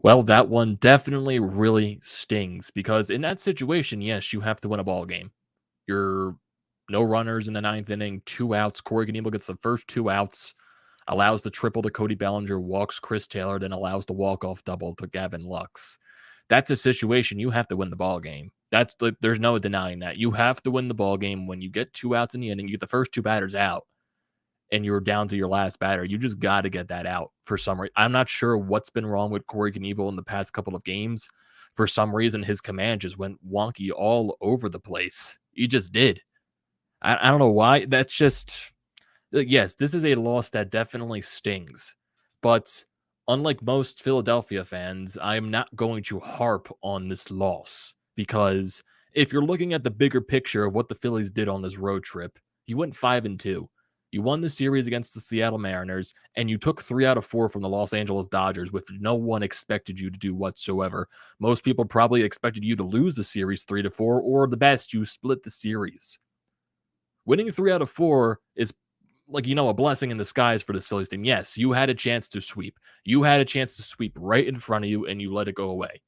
Well, that one definitely really stings because in that situation, yes, you have to win a ball game. You're no runners in the ninth inning, 2 outs. Corey Knebel gets the first 2 outs, allows the triple to Cody Bellinger, walks Chris Taylor, then allows the walk-off double to Gavin Lux. That's a situation you have to win the ball game. There's no denying that. You have to win the ball game when you get 2 outs in the inning, you get the first two batters out, and you're down to your last batter. You just got to get that out for some reason. I'm not sure what's been wrong with Corey Knebel in the past couple of games. For some reason, his command just went wonky all over the place. He just did. I don't know why. That's just, yes, this is a loss that definitely stings. But unlike most Philadelphia fans, I'm not going to harp on this loss because if you're looking at the bigger picture of what the Phillies did on this road trip, you went 5-2. You won the series against the Seattle Mariners, and you took 3 out of 4 from the Los Angeles Dodgers, which no one expected you to do whatsoever. Most people probably expected you to lose the series 3-4, or the best, you split the series. Winning 3 out of 4 is a blessing in disguise for the Phillies team. Yes, you had a chance to sweep. You had a chance to sweep right in front of you, and you let it go away.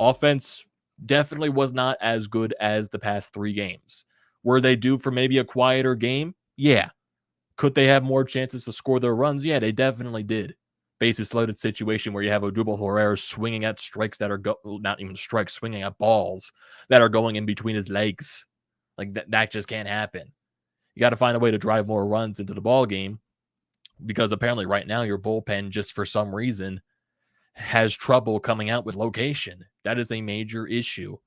Offense definitely was not as good as the past 3 games. Were they due for maybe a quieter game? Yeah. Could they have more chances to score their runs? Yeah, they definitely did. Bases loaded situation where you have Odubel Herrera swinging at strikes that are not even strikes, swinging at balls that are going in between his legs. Like that just can't happen. You got to find a way to drive more runs into the ball game because apparently right now your bullpen just for some reason has trouble coming out with location. That is a major issue.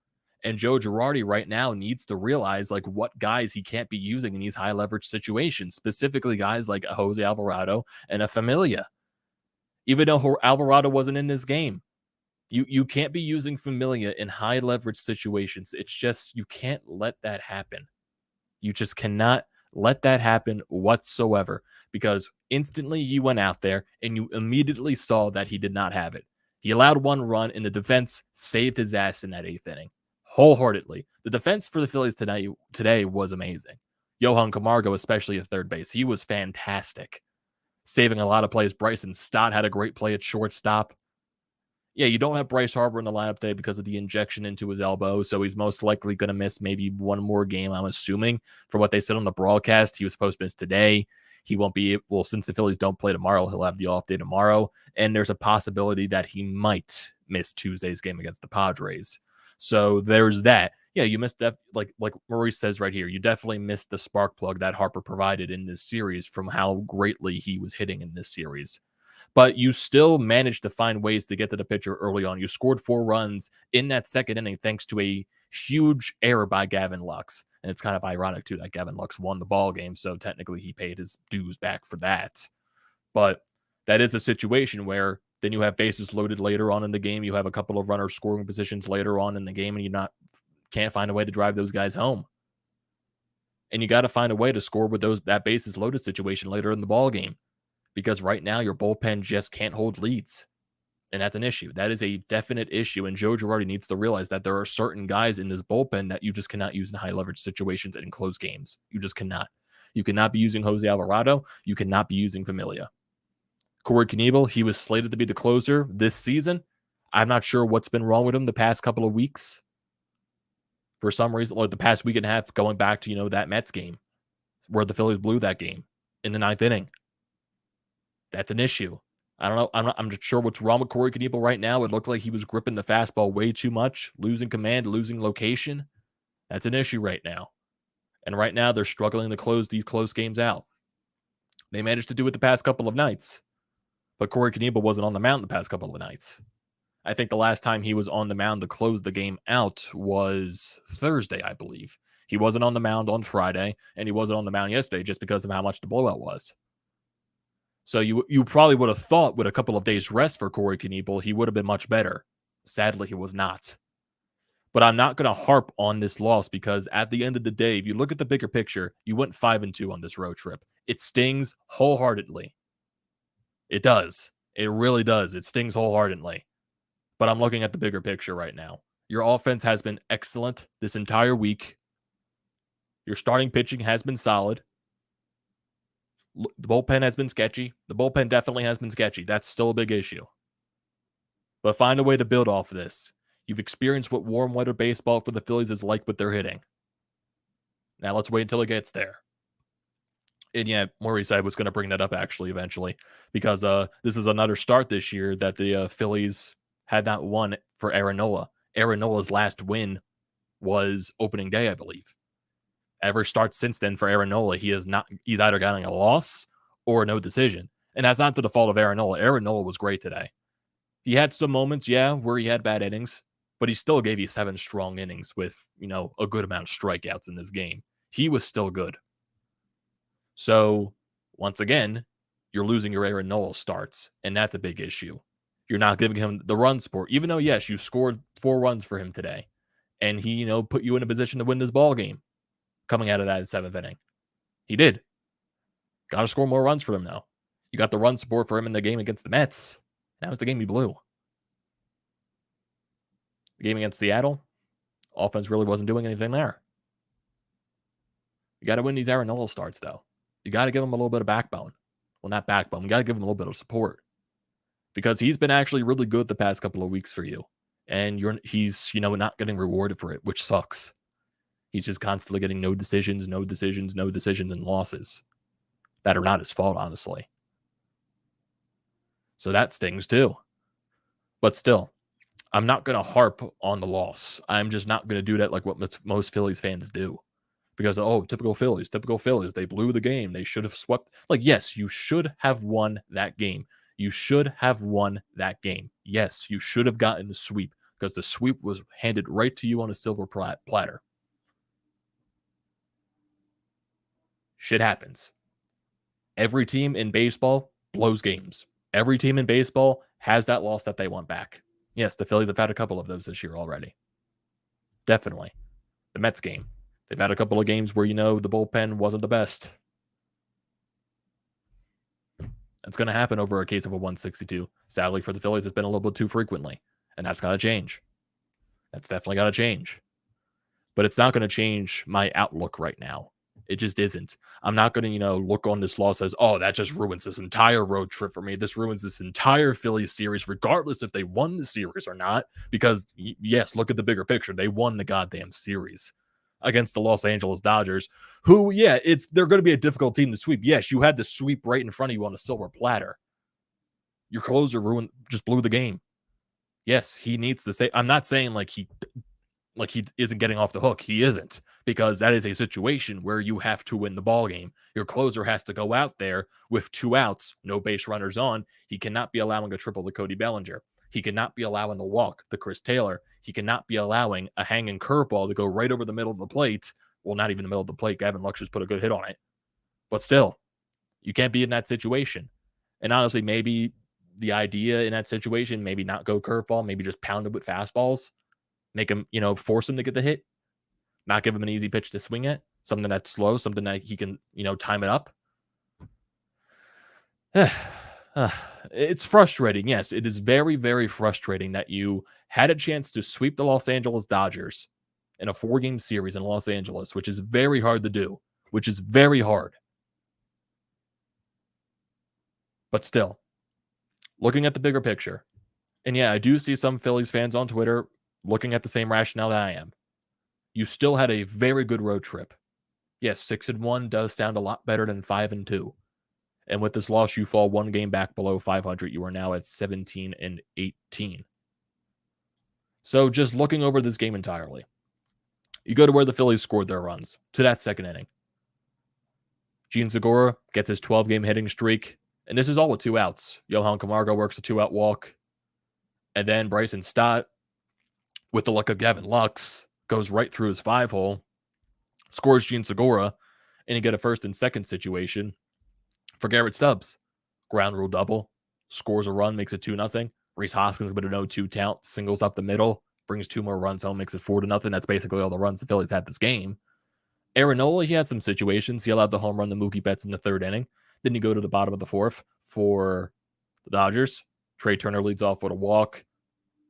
And Joe Girardi right now needs to realize what guys he can't be using in these high leverage situations, specifically guys like Jose Alvarado and a Familia. Even though Alvarado wasn't in this game, you can't be using Familia in high leverage situations. It's just you can't let that happen. You just cannot let that happen whatsoever because instantly you went out there and you immediately saw that he did not have it. He allowed 1 run and the defense saved his ass in that 8th inning wholeheartedly. The defense for the Phillies today was amazing. Johan Camargo, especially at third base, he was fantastic, saving a lot of plays. Bryce and Stott had a great play at shortstop. Yeah, you don't have Bryce Harper in the lineup today because of the injection into his elbow, so he's most likely going to miss maybe one more game, I'm assuming. For what they said on the broadcast, he was supposed to miss today. He won't be, well, since the Phillies don't play tomorrow, he'll have the off day tomorrow, and there's a possibility that he might miss Tuesday's game against the Padres. So there's that. Yeah, you missed, like Rhys says right here, you definitely missed the spark plug that Harper provided in this series from how greatly he was hitting in this series. But you still managed to find ways to get to the pitcher early on. You scored 4 runs in that second inning thanks to a huge error by Gavin Lux. And it's kind of ironic, too, that Gavin Lux won the ball game, so technically he paid his dues back for that. But that is a situation where then you have bases loaded later on in the game. You have a couple of runners scoring positions later on in the game, and you can't find a way to drive those guys home. And you got to find a way to score with that bases loaded situation later in the ball game. Because right now your bullpen just can't hold leads. And that's an issue. That is a definite issue. And Joe Girardi needs to realize that there are certain guys in this bullpen that you just cannot use in high leverage situations and in close games. You just cannot. You cannot be using Jose Alvarado. You cannot be using Familia. Corey Knebel, he was slated to be the closer this season. I'm not sure what's been wrong with him the past couple of weeks. For some reason, like the past week and a half, going back to, that Mets game where the Phillies blew that game in the 9th inning. That's an issue. I don't know. I'm not sure what's wrong with Corey Knebel right now. It looked like he was gripping the fastball way too much, losing command, losing location. That's an issue right now. And right now, they're struggling to close these close games out. They managed to do it the past couple of nights. But Corey Knebel wasn't on the mound the past couple of nights. I think the last time he was on the mound to close the game out was Thursday, I believe. He wasn't on the mound on Friday, and he wasn't on the mound yesterday just because of how much the blowout was. So you probably would have thought with a couple of days rest for Corey Knebel, he would have been much better. Sadly, he was not. But I'm not going to harp on this loss because at the end of the day, if you look at the bigger picture, you went 5-2 on this road trip. It stings wholeheartedly. It does. It really does. It stings wholeheartedly. But I'm looking at the bigger picture right now. Your offense has been excellent this entire week. Your starting pitching has been solid. The bullpen has been sketchy. The bullpen definitely has been sketchy. That's still a big issue. But find a way to build off of this. You've experienced what warm weather baseball for the Phillies is like with their hitting. Now let's wait until it gets there. And yeah, Maurice, I was going to bring that up actually eventually, because this is another start this year that the Phillies had not won for Aaron Nola. Aaron Nola's last win was opening day, I believe. Ever start since then for Aaron Nola, he's either gotten a loss or no decision. And that's not to the fault of Aaron Nola. Aaron Nola was great today. He had some moments, yeah, where he had bad innings, but he still gave you 7 strong innings with, a good amount of strikeouts in this game. He was still good. So, once again, you're losing your Aaron Nola starts, and that's a big issue. You're not giving him the run support, even though, yes, you scored 4 runs for him today, and he, put you in a position to win this ball game coming out of that 7th inning. He did. Got to score more runs for him, though. You got the run support for him in the game against the Mets. That was the game he blew. The game against Seattle, offense really wasn't doing anything there. You got to win these Aaron Nola starts, though. You got to give him a little bit of backbone. Well, not backbone. You got to give him a little bit of support. Because he's been actually really good the past couple of weeks for you. And he's, not getting rewarded for it, which sucks. He's just constantly getting no decisions, and losses that are not his fault, honestly. So that stings too. But still, I'm not going to harp on the loss. I'm just not going to do that like what most Phillies fans do. Because, typical Phillies. They blew the game. They should have swept. Like, yes, you should have won that game. Yes, you should have gotten the sweep because the sweep was handed right to you on a silver platter. Shit happens. Every team in baseball blows games. Every team in baseball has that loss that they want back. Yes, the Phillies have had a couple of those this year already. Definitely. The Mets game. They've had a couple of games where, the bullpen wasn't the best. It's going to happen over a case of a 162. Sadly for the Phillies, it's been a little bit too frequently. And that's got to change. That's definitely got to change. But it's not going to change my outlook right now. It just isn't. I'm not going to, look on this loss as, that just ruins this entire road trip for me. This ruins this entire Phillies series, regardless if they won the series or not. Because, yes, look at the bigger picture. They won the goddamn series against the Los Angeles Dodgers, who, they're going to be a difficult team to sweep. Yes, you had the sweep right in front of you on a silver platter. Your closer just blew the game. Yes, he needs to say, I'm not saying like he isn't getting off the hook. He isn't, because that is a situation where you have to win the ball game. Your closer has to go out there with 2 outs, no base runners on. He cannot be allowing a triple to Cody Bellinger. He cannot be allowing a walk to Chris Taylor. He cannot be allowing a hanging curveball to go right over the middle of the plate. Well, not even the middle of the plate. Gavin Lux just put a good hit on it. But still, you can't be in that situation. And honestly, maybe the idea in that situation, maybe not go curveball, maybe just pound it with fastballs. Make him, force him to get the hit. Not give him an easy pitch to swing at. Something that's slow, something that he can, time it up. It's frustrating. Yes, it is very, very frustrating that you had a chance to sweep the Los Angeles Dodgers in a 4-game series in Los Angeles, which is very hard to do, which is very hard. But still, looking at the bigger picture, and yeah, I do see some Phillies fans on Twitter looking at the same rationale that I am. You still had a very good road trip. Yes, 6-1 does sound a lot better than 5-2. And with this loss, you fall 1 game back below 500. You are now at 17-18. So just looking over this game entirely, you go to where the Phillies scored their runs, to that 2nd inning. Gene Segura gets his 12-game hitting streak, and this is all with 2 outs. Johan Camargo works a 2-out walk, and then Bryson Stott, with the luck of Gavin Lux, goes right through his 5-hole, scores Gene Segura, and you get a 1st and 2nd situation for Garrett Stubbs. Ground rule double, scores a run, makes it 2-0. Rhys Hoskins with an 0-2 count, singles up the middle, brings 2 more runs home, makes it 4-0. That's basically all the runs the Phillies had this game. Aaron Nola, he had some situations. He allowed the home run to Mookie Betts in the 3rd inning. Then you go to the bottom of the 4th for the Dodgers. Trey Turner leads off with a walk.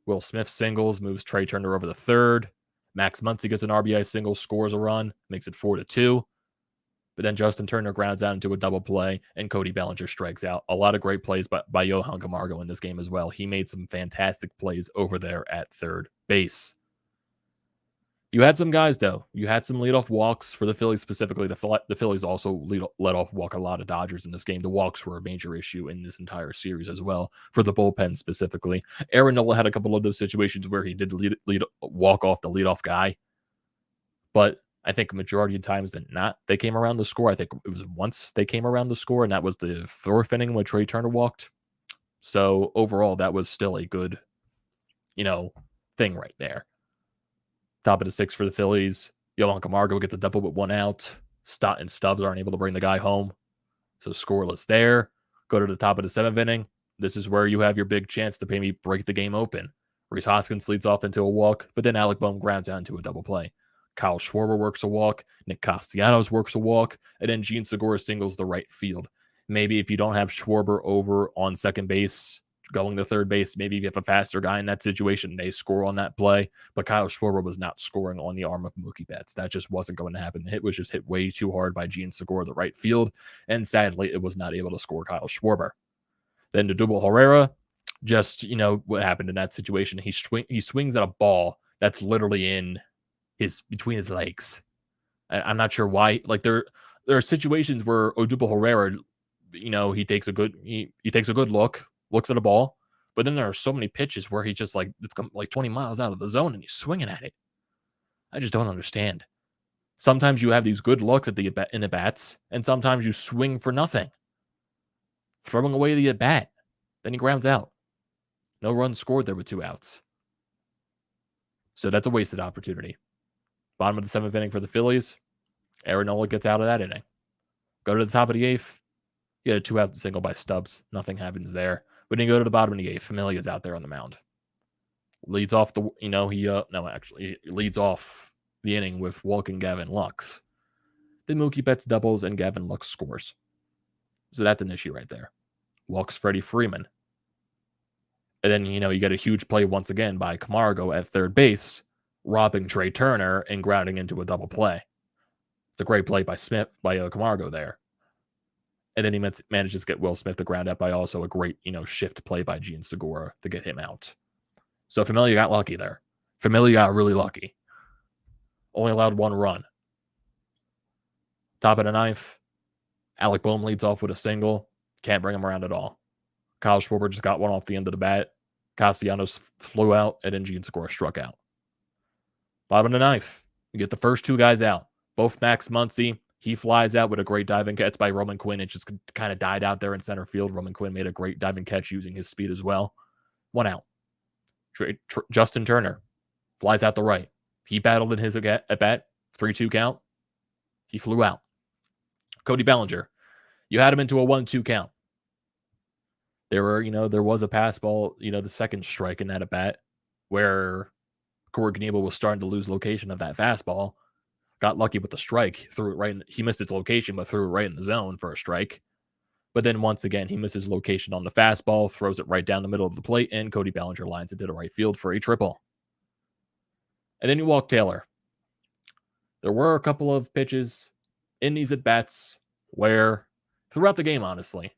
Will Smith singles, moves Trey Turner over the 3rd. Max Muncy gets an RBI single, scores a run, makes it 4-2. But then Justin Turner grounds out into a double play, and Cody Bellinger strikes out. A lot of great plays by Johan Camargo in this game as well. He made some fantastic plays over there at third base. You had some guys, though. You had some leadoff walks for the Phillies specifically. The Phillies also let off walk a lot of Dodgers in this game. The walks were a major issue in this entire series as well for the bullpen specifically. Aaron Nola had a couple of those situations where he did walk off the leadoff guy. But I think majority of times than not, they came around the score. I think it was once they came around the score, and that was the fourth inning when Trey Turner walked. So overall, that was still a good, thing right there. Top of the sixth for the Phillies. Johan Camargo gets a double with one out. Stott and Stubbs aren't able to bring the guy home. So scoreless there. Go to the top of the seventh inning. This is where you have your big chance to maybe break the game open. Rhys Hoskins leads off into a walk, but then Alec Bohm grounds out into a double play. Kyle Schwarber works a walk. Nick Castellanos works a walk. And then Gene Segura singles the right field. Maybe if you don't have Schwarber over on second base, going to third base, maybe if you have a faster guy in that situation, they score on that play. But Kyle Schwarber was not scoring on the arm of Mookie Betts. That just wasn't going to happen. The hit was just hit way too hard by Gene Segura, the right field. And sadly, it was not able to score Kyle Schwarber. Then to Odubel Herrera, just, what happened in that situation. He swings at a ball that's literally in between his legs. I'm not sure why. Like there are situations where Odubel Herrera, he takes a good look, looks at a ball, but then there are so many pitches where he's just like, it's like 20 miles out of the zone and he's swinging at it. I just don't understand. Sometimes you have these good looks in the bats, and sometimes you swing for nothing, throwing away the at bat. Then he grounds out. No runs scored there with 2 outs. So that's a wasted opportunity. Bottom of the seventh inning for the Phillies. Aaron Nola gets out of that inning. Go to the top of the eighth. You had a 2-out single by Stubbs. Nothing happens there. But then you go to the bottom of the eighth. Familia's out there on the mound. Leads off he leads off the inning with walking Gavin Lux. Then Mookie Betts doubles and Gavin Lux scores. So that's an issue right there. Walks Freddie Freeman. And then, you get a huge play once again by Camargo at third base, robbing Trey Turner and grounding into a double play. It's a great play by Camargo there. And then he manages to get Will Smith to ground out by also a great, shift play by Gene Segura to get him out. So Familia got lucky there. Familia got really lucky. Only allowed 1 run. Top of the ninth, Alec Bohm leads off with a single. Can't bring him around at all. Kyle Schwarber just got one off the end of the bat. Castellanos flew out, and then Gene Segura struck out. Bottom of the ninth, you get the first 2 guys out. Both Max Muncy. He flies out with a great diving catch by Roman Quinn. It just kind of died out there in center field. Roman Quinn made a great diving catch using his speed as well. 1 out. Justin Turner flies out the right. He battled in his at-bat. 3-2 count. He flew out. Cody Bellinger. You had him into a 1-2 count. There was a pass ball, the second strike in that at-bat where Corey Knebel was starting to lose location of that fastball. Got lucky with the strike. Threw it right he missed its location, but threw it right in the zone for a strike. But then once again, he misses location on the fastball, throws it right down the middle of the plate, and Cody Bellinger lines it to the right field for a triple. And then you walk Taylor. There were a couple of pitches in these at-bats where, throughout the game, honestly,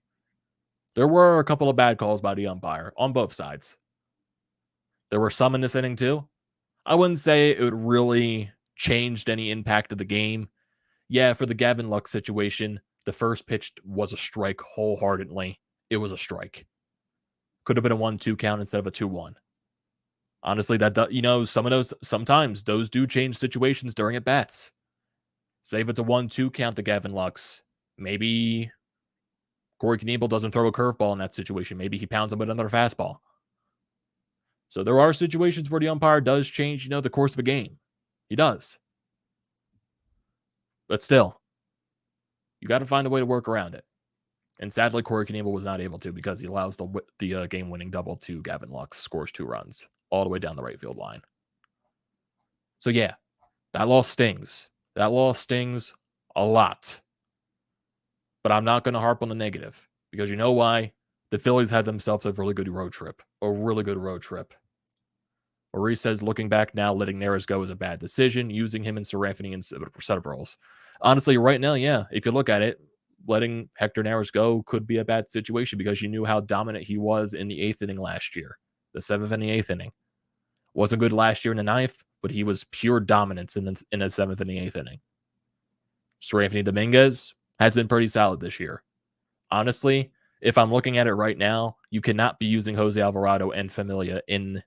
there were a couple of bad calls by the umpire on both sides. There were some in this inning too. I wouldn't say it really changed any impact of the game. Yeah, for the Gavin Lux situation, the first pitch was a strike wholeheartedly. It was a strike. Could have been a 1-2 count instead of a 2-1. Honestly, sometimes those do change situations during at bats. Say if it's a 1-2 count to Gavin Lux, maybe Corey Knebel doesn't throw a curveball in that situation. Maybe he pounds him with another fastball. So there are situations where the umpire does change, the course of a game. He does. But still, you got to find a way to work around it. And sadly, Corey Knebel was not able to because he allows the game-winning double to Gavin Lux, scores 2 runs all the way down the right field line. So yeah, that loss stings. That loss stings a lot. But I'm not going to harp on the negative because you know why? The Phillies had themselves a really good road trip. Rhys says, looking back now, letting Neris go was a bad decision, using him in Serafini and setup roles. Honestly, right now, yeah, if you look at it, letting Hector Neris go could be a bad situation because you knew how dominant he was in the 8th inning last year. The 7th and the 8th inning. Wasn't good last year in the 9th, but he was pure dominance in the 7th and the 8th inning. Serafini Dominguez has been pretty solid this year. Honestly, if I'm looking at it right now, you cannot be using Jose Alvarado and Familia in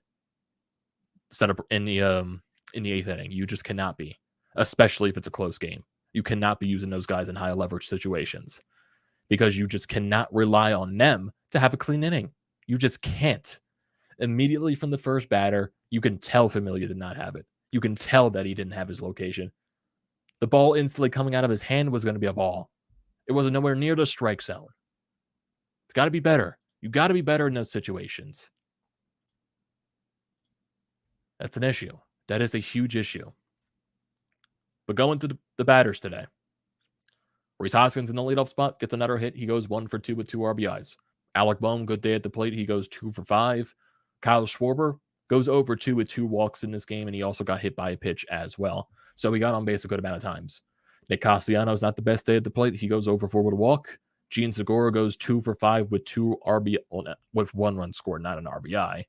setup in the 8th inning. You just cannot be, especially if it's a close game. You cannot be using those guys in high leverage situations because you just cannot rely on them to have a clean inning. You just can't. Immediately from the first batter, you can tell Familia did not have it. You can tell that he didn't have his location. The ball instantly coming out of his hand was going to be a ball. It wasn't nowhere near the strike zone. It's got to be better. You got to be better in those situations. That's an issue. That is a huge issue. But going to the batters today. Rhys Hoskins in the leadoff spot gets another hit. He goes 1 for 2 with 2 RBIs. Alec Bohm, good day at the plate. He goes 2 for 5. Kyle Schwarber goes over 2 with 2 walks in this game, and he also got hit by a pitch as well. So he got on base a good amount of times. Nick Castellanos, not the best day at the plate. He goes over 4 with a walk. Gene Segura goes 2 for 5 with 2 RBI, with 1 run scored, not an RBI.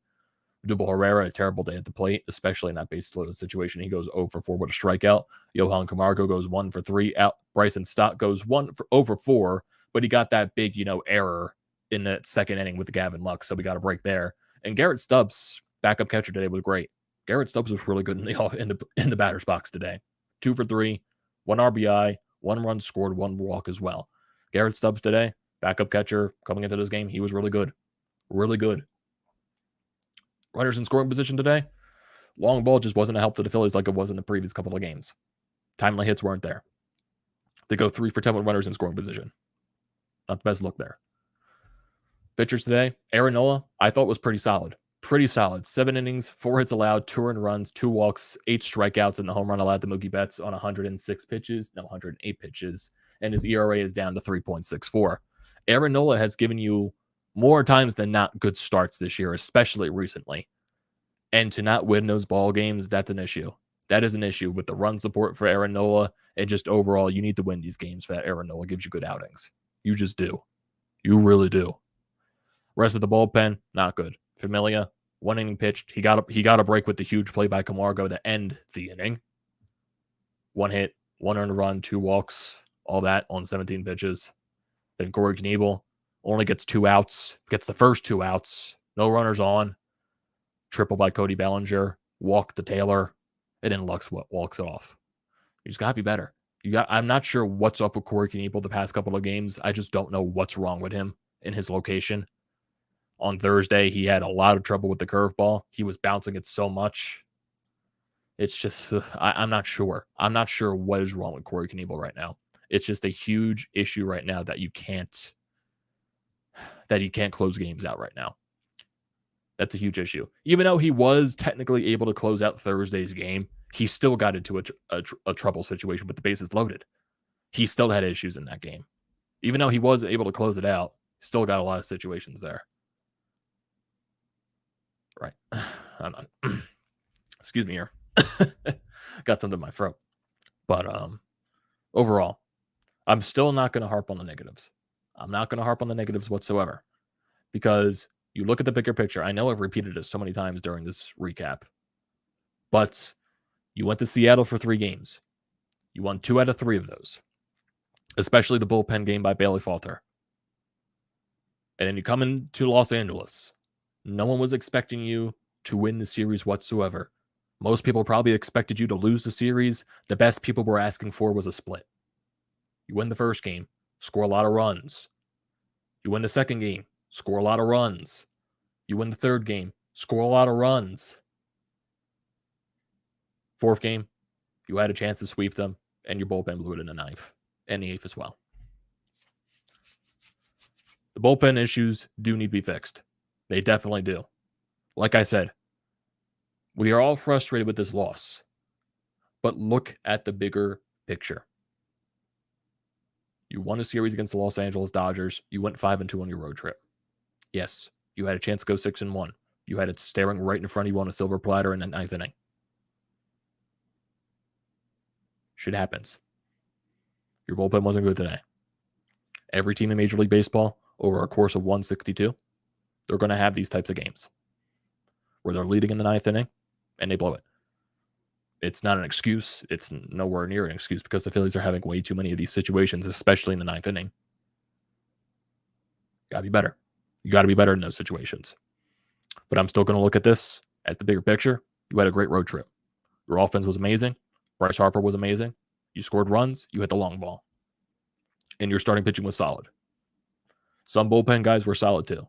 Dubal Herrera, a terrible day at the plate, especially in that base-loaded situation. He goes 0 for 4 with a strikeout. Johan Camargo goes 1 for 3 out. Bryson Stott goes 1 for over 4, but he got that big, error in the second inning with the Gavin Lux, so we got a break there. And Garrett Stubbs, backup catcher today, was great. Garrett Stubbs was really good in the batter's box today. 2 for 3, 1 RBI, 1 run scored, 1 walk as well. Garrett Stubbs today, backup catcher coming into this game, he was really good. Really good. Runners in scoring position today. Long ball just wasn't a help to the Phillies like it was in the previous couple of games. Timely hits weren't there. They go 3 for 10 with runners in scoring position. Not the best look there. Pitchers today. Aaron Nola, I thought was pretty solid. Pretty solid. 7 innings, 4 hits allowed, 2 earned runs, 2 walks, 8 strikeouts, and the home run allowed to Mookie Betts on 108 pitches. And his ERA is down to 3.64. Aaron Nola has given you more times than not good starts this year, especially recently. And to not win those ball games, that's an issue. That is an issue with the run support for Aaron Nola, and just overall, you need to win these games for that Aaron Nola gives you good outings. You just do. You really do. Rest of the bullpen, not good. Familia, 1 inning pitched. He got a break with the huge play by Camargo to end the inning. 1 hit, 1 earned run, 2 walks, all that on 17 pitches. Then Corey Knebel only gets 2 outs, gets the first 2 outs, no runners on. Triple by Cody Bellinger, walk to Taylor, and then Lux walks it off. You just got to be better. I'm not sure what's up with Corey Knebel the past couple of games. I just don't know what's wrong with him in his location. On Thursday, he had a lot of trouble with the curveball. He was bouncing it so much. It's just, I'm not sure. I'm not sure what is wrong with Corey Knebel right now. It's just a huge issue right now that you can't close games out right now. That's a huge issue. Even though he was technically able to close out Thursday's game, he still got into a trouble situation with the bases loaded. He still had issues in that game. Even though he was able to close it out, still got a lot of situations there. Right. Hold on. Excuse me here. Got something in my throat. But overall, I'm still not going to harp on the negatives. I'm not going to harp on the negatives whatsoever. Because you look at the bigger picture. I know I've repeated this so many times during this recap. But you went to Seattle for 3 games. You won 2 out of 3 of those. Especially the bullpen game by Bailey Falter. And then you come into Los Angeles. No one was expecting you to win the series whatsoever. Most people probably expected you to lose the series. The best people were asking for was a split. You win the first game, score a lot of runs. You win the second game, score a lot of runs. You win the third game, score a lot of runs. Fourth game, you had a chance to sweep them, and your bullpen blew it in the 9th and the 8th as well. The bullpen issues do need to be fixed. They definitely do. Like I said, we are all frustrated with this loss, but look at the bigger picture. You won a series against the Los Angeles Dodgers. You went 5-2 on your road trip. Yes, you had a chance to go 6-1. You had it staring right in front of you on a silver platter in the 9th inning. Shit happens. Your bullpen wasn't good today. Every team in Major League Baseball, over a course of 162, they're going to have these types of games where they're leading in the 9th inning and they blow it. It's not an excuse. It's nowhere near an excuse because the Phillies are having way too many of these situations, especially in the 9th inning. Got to be better. You got to be better in those situations. But I'm still going to look at this as the bigger picture. You had a great road trip. Your offense was amazing. Bryce Harper was amazing. You scored runs. You hit the long ball. And your starting pitching was solid. Some bullpen guys were solid too.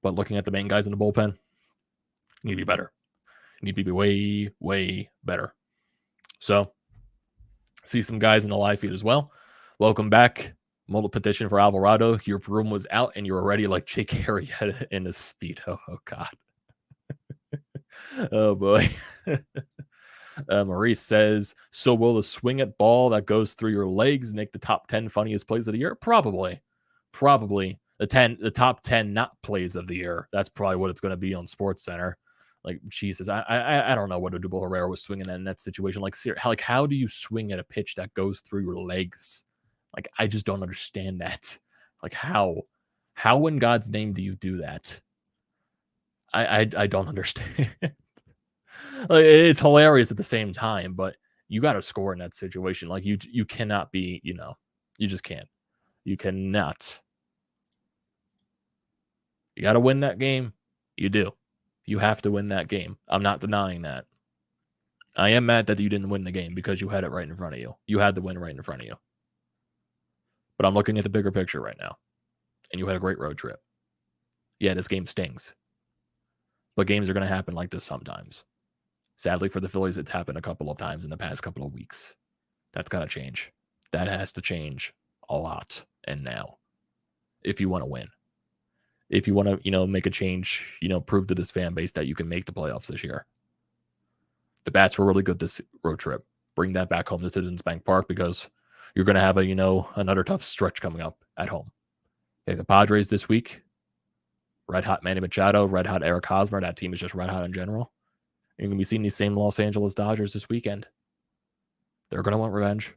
But looking at the main guys in the bullpen, you need to be better. You need to be way, way better. So, see some guys in the live feed as well. Welcome back. Multiple petition for Alvarado. Your broom was out and you're already like Jake Arrieta in his speed. Oh God. Oh boy. Maurice says, so will the swing at ball that goes through your legs make the top 10 funniest plays of the year? Probably. The top 10 not plays of the year. That's probably what it's going to be on Sports Center. Like, Jesus, I don't know what Odubel Herrera was swinging at in that situation. Like, how do you swing at a pitch that goes through your legs? Like, I just don't understand that. Like, how in God's name do you do that? I don't understand. Like, it's hilarious at the same time, but you got to score in that situation. Like, you cannot be, you just can't. You cannot. You got to win that game. You do. You have to win that game. I'm not denying that. I am mad that you didn't win the game because you had it right in front of you. You had the win right in front of you. But I'm looking at the bigger picture right now. And you had a great road trip. Yeah, this game stings. But games are going to happen like this sometimes. Sadly for the Phillies, it's happened a couple of times in the past couple of weeks. That's got to change. That has to change a lot. And now, if you want to win. If you want to, make a change, prove to this fan base that you can make the playoffs this year. The bats were really good this road trip. Bring that back home to Citizens Bank Park because you're going to have another tough stretch coming up at home. Okay, the Padres this week, red hot Manny Machado, red hot Eric Hosmer. That team is just red hot in general. You're going to be seeing these same Los Angeles Dodgers this weekend. They're going to want revenge.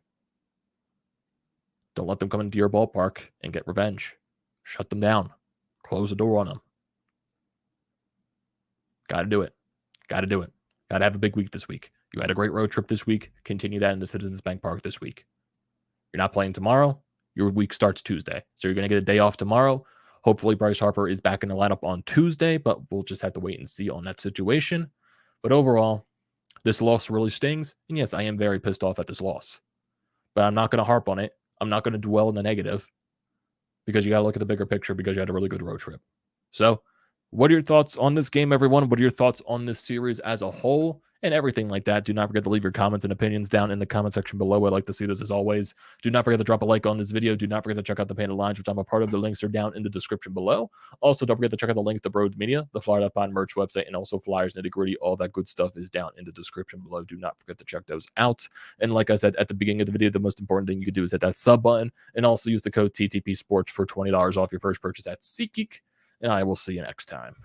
Don't let them come into your ballpark and get revenge. Shut them down. Close the door on them. Got to do it. Got to do it. Got to have a big week this week. You had a great road trip this week. Continue that in the Citizens Bank Park this week. You're not playing tomorrow. Your week starts Tuesday. So you're going to get a day off tomorrow. Hopefully Bryce Harper is back in the lineup on Tuesday, but we'll just have to wait and see on that situation. But overall, this loss really stings. And yes, I am very pissed off at this loss. But I'm not going to harp on it. I'm not going to dwell in the negative. Because you got to look at the bigger picture because you had a really good road trip. So, what are your thoughts on this game, everyone? What are your thoughts on this series as a whole and everything like that? Do not forget to leave your comments and opinions down in the comment section below. I'd like to see this as always. Do not forget to drop a like on this video. Do not forget to check out the Painted Lines, which I'm a part of. The links are down in the description below. Also, don't forget to check out the links to BrodesMedia, the Florida Pod merch website, and also Flyers, Nitty Gritty. All that good stuff is down in the description below. Do not forget to check those out. And like I said at the beginning of the video, the most important thing you can do is hit that sub button and also use the code TTPSPORTS for $20 off your first purchase at SeatGeek. And I will see you next time.